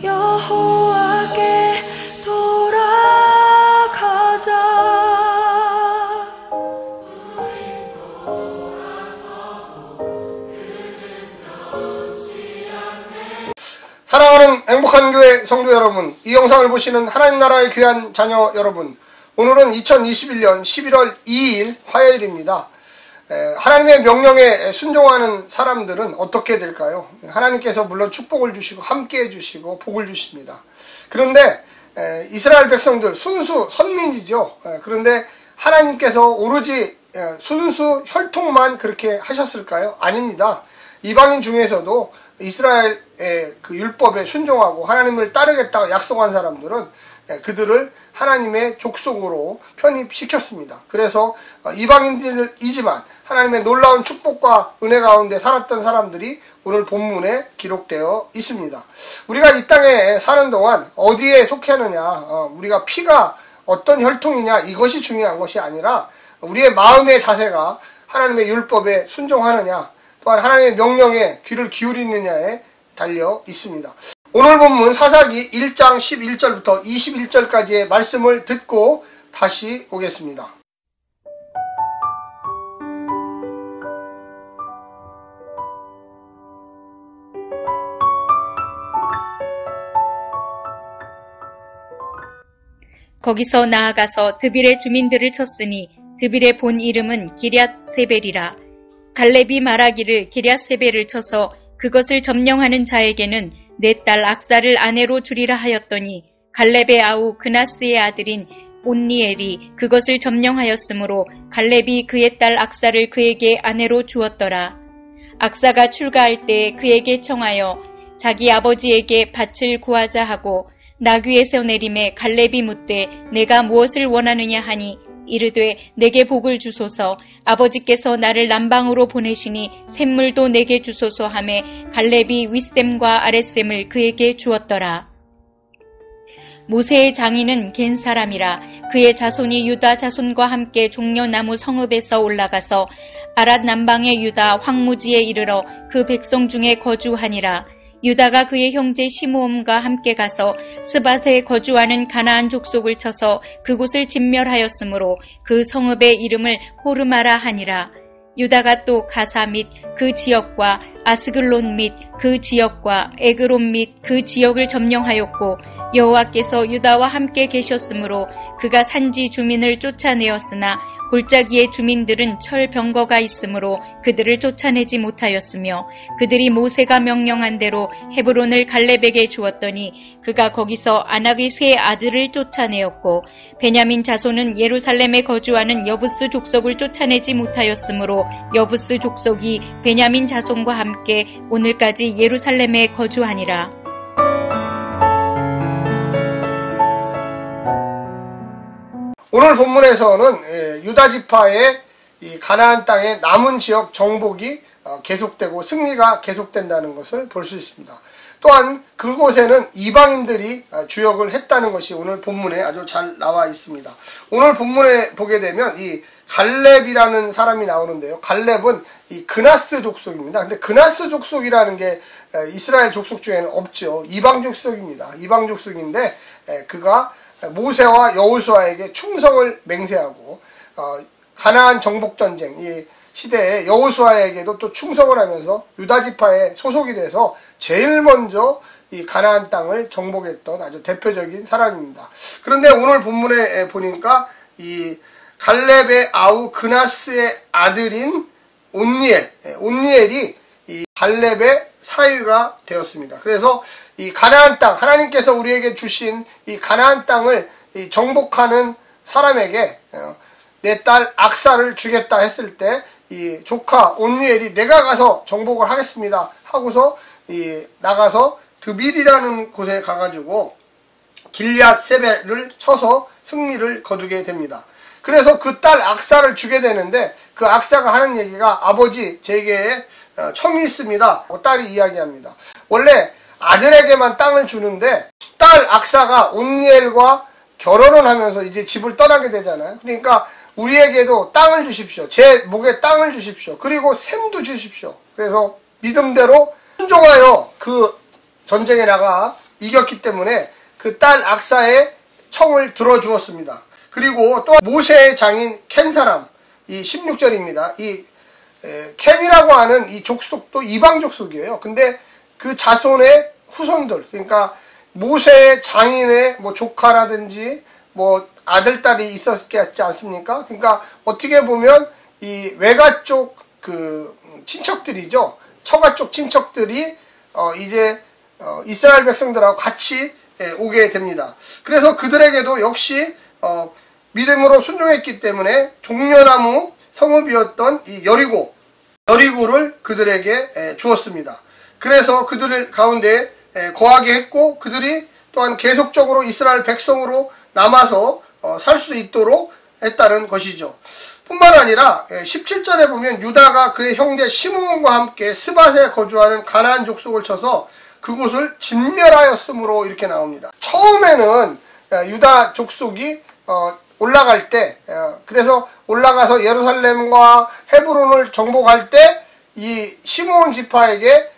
여호와께 돌아가자. 사랑하는 행복한 교회 성도 여러분, 이 영상을 보시는 하나님 나라의 귀한 자녀 여러분, 오늘은 2021년 11월 2일 화요일입니다. 하나님의 명령에 순종하는 사람들은 어떻게 될까요? 하나님께서 물론 축복을 주시고 함께 해주시고 복을 주십니다. 그런데 이스라엘 백성들 순수 선민이죠. 그런데 하나님께서 오로지 순수 혈통만 그렇게 하셨을까요? 아닙니다. 이방인 중에서도 이스라엘의 그 율법에 순종하고 하나님을 따르겠다고 약속한 사람들은 그들을 하나님의 족속으로 편입시켰습니다. 그래서 이방인들이지만 하나님의 놀라운 축복과 은혜 가운데 살았던 사람들이 오늘 본문에 기록되어 있습니다. 우리가 이 땅에 사는 동안 어디에 속하느냐, 우리가 피가 어떤 혈통이냐, 이것이 중요한 것이 아니라 우리의 마음의 자세가 하나님의 율법에 순종하느냐, 또한 하나님의 명령에 귀를 기울이느냐에 달려 있습니다. 오늘 본문 사사기 1장 11절부터 21절까지의 말씀을 듣고 다시 오겠습니다. 거기서 나아가서 드빌의 주민들을 쳤으니 드빌의 본 이름은 기럇세벨이라. 갈렙이 말하기를 기럇세벨을 쳐서 그것을 점령하는 자에게는 내 딸 악사를 아내로 주리라 하였더니 갈렙의 아우 그나스의 아들인 온니엘이 그것을 점령하였으므로 갈렙이 그의 딸 악사를 그에게 아내로 주었더라. 악사가 출가할 때에 그에게 청하여 자기 아버지에게 밭을 구하자 하고 나귀에서 내림에 갈렙이 묻되 내가 무엇을 원하느냐 하니 이르되 내게 복을 주소서. 아버지께서 나를 남방으로 보내시니 샘물도 내게 주소서 하매 갈렙이 윗샘과 아랫샘을 그에게 주었더라. 모세의 장인은 겐 사람이라. 그의 자손이 유다 자손과 함께 종려나무 성읍에서 올라가서 아랏 남방의 유다 황무지에 이르러 그 백성 중에 거주하니라. 유다가 그의 형제 시므온과 함께 가서 스밧에 거주하는 가나안 족속을 쳐서 그곳을 진멸하였으므로 그 성읍의 이름을 호르마라 하니라. 유다가 또 가사 및 그 지역과 아스글론 및 그 지역과 에그론 및 그 지역을 점령하였고 여호와께서 유다와 함께 계셨으므로 그가 산지 주민을 쫓아내었으나 골짜기의 주민들은 철병거가 있으므로 그들을 쫓아내지 못하였으며 그들이 모세가 명령한 대로 헤브론을 갈렙에게 주었더니 그가 거기서 아낙의 세 아들을 쫓아내었고 베냐민 자손은 예루살렘에 거주하는 여부스 족속을 쫓아내지 못하였으므로 여부스 족속이 베냐민 자손과 함께 오늘까지 예루살렘에 거주하니라. 오늘 본문에서는 유다 지파의 이 가나안 땅의 남은 지역 정복이 계속되고 승리가 계속된다는 것을 볼 수 있습니다. 또한 그곳에는 이방인들이 주역을 했다는 것이 오늘 본문에 아주 잘 나와 있습니다. 오늘 본문에 보게 되면 이 갈렙이라는 사람이 나오는데요. 갈렙은 이 그나스 족속입니다. 근데 그나스 족속이라는 게 이스라엘 족속 중에는 없죠. 이방 족속입니다. 이방 족속인데 그가 모세와 여호수아에게 충성을 맹세하고 가나안 정복전쟁 이 시대에 여호수아에게도 또 충성을 하면서 유다 지파에 소속이 돼서 제일 먼저 이 가나안 땅을 정복했던 아주 대표적인 사람입니다. 그런데 오늘 본문에 보니까 이 갈렙의 아우 그나스의 아들인 온니엘이 이 갈렙의 사위가 되었습니다. 그래서 이 가나안 땅, 하나님께서 우리에게 주신 이 가나안 땅을 이 정복하는 사람에게 내 딸 악사를 주겠다 했을 때 이 조카 온니엘이 내가 가서 정복을 하겠습니다 하고서 이 나가서 드빌이라는 곳에 가가지고 길앗세벨을 쳐서 승리를 거두게 됩니다. 그래서 그 딸 악사를 주게 되는데 그 악사가 하는 얘기가 아버지 제게 청이 있습니다. 딸이 이야기합니다. 원래 아들에게만 땅을 주는데 딸 악사가 온니엘과 결혼을 하면서 이제 집을 떠나게 되잖아요. 그러니까 우리에게도 땅을 주십시오. 제 목에 땅을 주십시오. 그리고 샘도 주십시오. 그래서 믿음대로 순종하여 그 전쟁에 나가 이겼기 때문에 그 딸 악사의 청을 들어주었습니다. 그리고 또 모세의 장인 켄 사람, 이 16절입니다. 이 켄이라고 하는 이 족속도 이방 족속이에요. 근데 그 자손의 후손들, 그러니까 모세의 장인의 뭐 조카라든지 뭐 아들, 딸이 있었겠지 않습니까? 그러니까 어떻게 보면 이 외가 쪽 그 친척들이죠. 처가 쪽 친척들이 이제 이스라엘 백성들하고 같이 오게 됩니다. 그래서 그들에게도 역시 믿음으로 순종했기 때문에 종려나무 성읍이었던 이 여리고를 그들에게 주었습니다. 그래서 그들 가운데 거하게 했고 그들이 또한 계속적으로 이스라엘 백성으로 남아서 살 수 있도록 했다는 것이죠. 뿐만 아니라 17절에 보면 유다가 그의 형제 시므온과 함께 스밧에 거주하는 가나안 족속을 쳐서 그곳을 진멸하였으므로 이렇게 나옵니다. 처음에는 유다 족속이 올라갈 때, 그래서 올라가서 예루살렘과 헤브론을 정복할 때 이 시므온 지파에게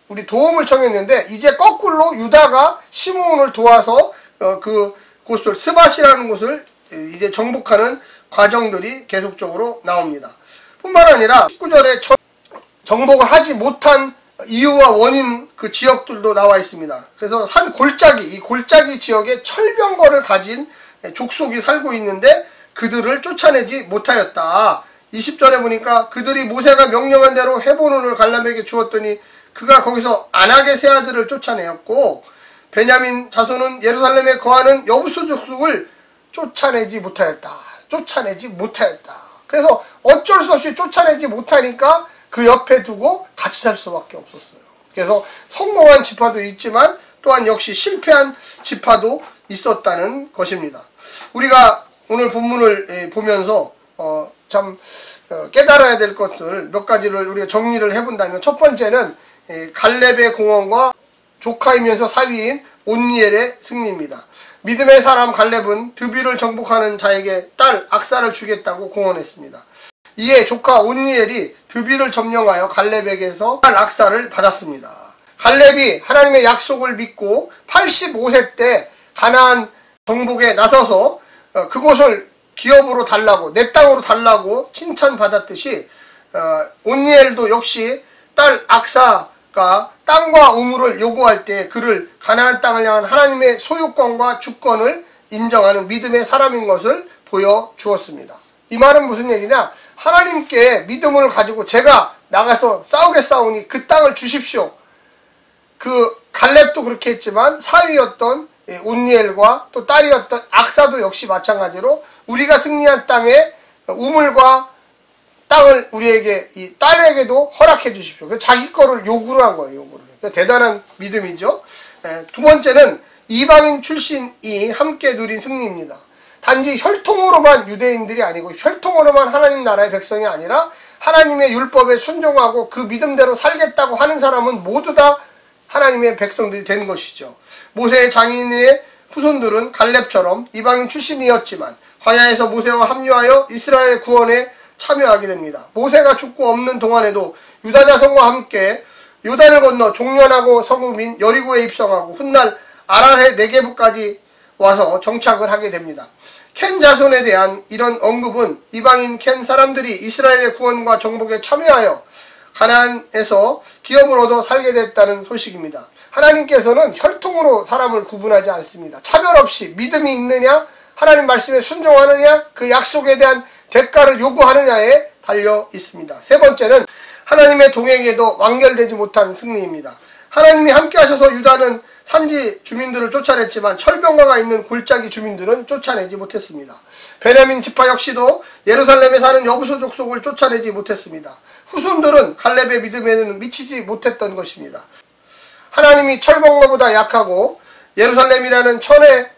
우리 도움을 청했는데 이제 거꾸로 유다가 시므온을 도와서 그 곳을 스밧이라는 곳을 이제 정복하는 과정들이 계속적으로 나옵니다. 뿐만 아니라 19절에 정복을 하지 못한 이유와 원인 그 지역들도 나와 있습니다. 그래서 한 골짜기, 이 골짜기 지역에 철병거를 가진 족속이 살고 있는데 그들을 쫓아내지 못하였다. 20절에 보니까 그들이 모세가 명령한 대로 헤브론을 갈람에게 주었더니 그가 거기서 안악의 세 아들을 쫓아내었고 베냐민 자손은 예루살렘에 거하는 여부수 족속을 쫓아내지 못하였다. 그래서 어쩔 수 없이 쫓아내지 못하니까 그 옆에 두고 같이 살 수밖에 없었어요. 그래서 성공한 지파도 있지만 또한 역시 실패한 지파도 있었다는 것입니다. 우리가 오늘 본문을 보면서 참 깨달아야 될 것들 몇 가지를 우리가 정리를 해본다면 첫 번째는 갈렙의 공헌과 조카이면서 사위인 온니엘의 승리입니다. 믿음의 사람 갈렙은 드비를 정복하는 자에게 딸 악사를 주겠다고 공언했습니다. 이에 조카 온니엘이 드비를 점령하여 갈렙에게서 딸 악사를 받았습니다. 갈렙이 하나님의 약속을 믿고 85세 때 가나안 정복에 나서서 그곳을 기업으로 달라고 내 땅으로 달라고 칭찬받았듯이 온니엘도 역시 딸 악사가 땅과 우물을 요구할 때 그를 가나안 땅을 향한 하나님의 소유권과 주권을 인정하는 믿음의 사람인 것을 보여주었습니다. 이 말은 무슨 얘기냐? 하나님께 믿음을 가지고 제가 나가서 싸우니 그 땅을 주십시오. 그 갈렙도 그렇게 했지만 사위였던 온니엘과 또 딸이었던 악사도 역시 마찬가지로 우리가 승리한 땅에 우물과 땅을 우리에게 이 딸에게도 허락해 주십시오. 자기 거를 요구를 한 거예요. 대단한 믿음이죠. 두 번째는 이방인 출신이 함께 누린 승리입니다. 단지 혈통으로만 유대인들이 아니고 혈통으로만 하나님 나라의 백성이 아니라 하나님의 율법에 순종하고 그 믿음대로 살겠다고 하는 사람은 모두 다 하나님의 백성들이 된 것이죠. 모세의 장인의 후손들은 갈렙처럼 이방인 출신이었지만 광야에서 모세와 합류하여 이스라엘 구원에 참여하게 됩니다. 모세가 죽고 없는 동안에도 유다 자손과 함께 요단을 건너 종려나무 성읍인 여리고에 입성하고 훗날 아라의 네게부까지 와서 정착을 하게 됩니다. 켄 자손에 대한 이런 언급은 이방인 켄 사람들이 이스라엘의 구원과 정복에 참여하여 가나안에서 기업을 얻어 살게 됐다는 소식입니다. 하나님께서는 혈통으로 사람을 구분하지 않습니다. 차별 없이 믿음이 있느냐, 하나님 말씀에 순종하느냐, 그 약속에 대한 대가를 요구하느냐에 달려 있습니다. 세 번째는 하나님의 동행에도 완결되지 못한 승리입니다. 하나님이 함께 하셔서 유다는 산지 주민들을 쫓아냈지만 철병거가 있는 골짜기 주민들은 쫓아내지 못했습니다. 베냐민 지파 역시도 예루살렘에 사는 여부수 족속을 쫓아내지 못했습니다. 후손들은 갈렙의 믿음에는 미치지 못했던 것입니다. 하나님이 철병거보다 약하고 예루살렘이라는 천의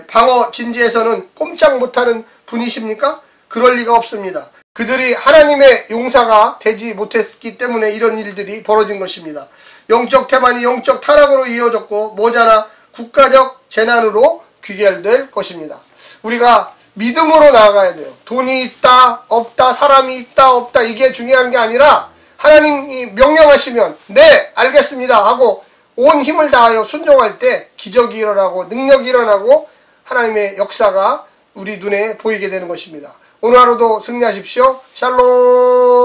방어 진지에서는 꼼짝 못하는 분이십니까? 그럴 리가 없습니다. 그들이 하나님의 용사가 되지 못했기 때문에 이런 일들이 벌어진 것입니다. 영적 태반이 영적 타락으로 이어졌고 모자라 국가적 재난으로 귀결될 것입니다. 우리가 믿음으로 나아가야 돼요. 돈이 있다 없다, 사람이 있다 없다, 이게 중요한 게 아니라 하나님이 명령하시면 네 알겠습니다 하고 온 힘을 다하여 순종할 때 기적이 일어나고 능력이 일어나고 하나님의 역사가 우리 눈에 보이게 되는 것입니다. 오늘 하루도 승리하십시오. 샬롬.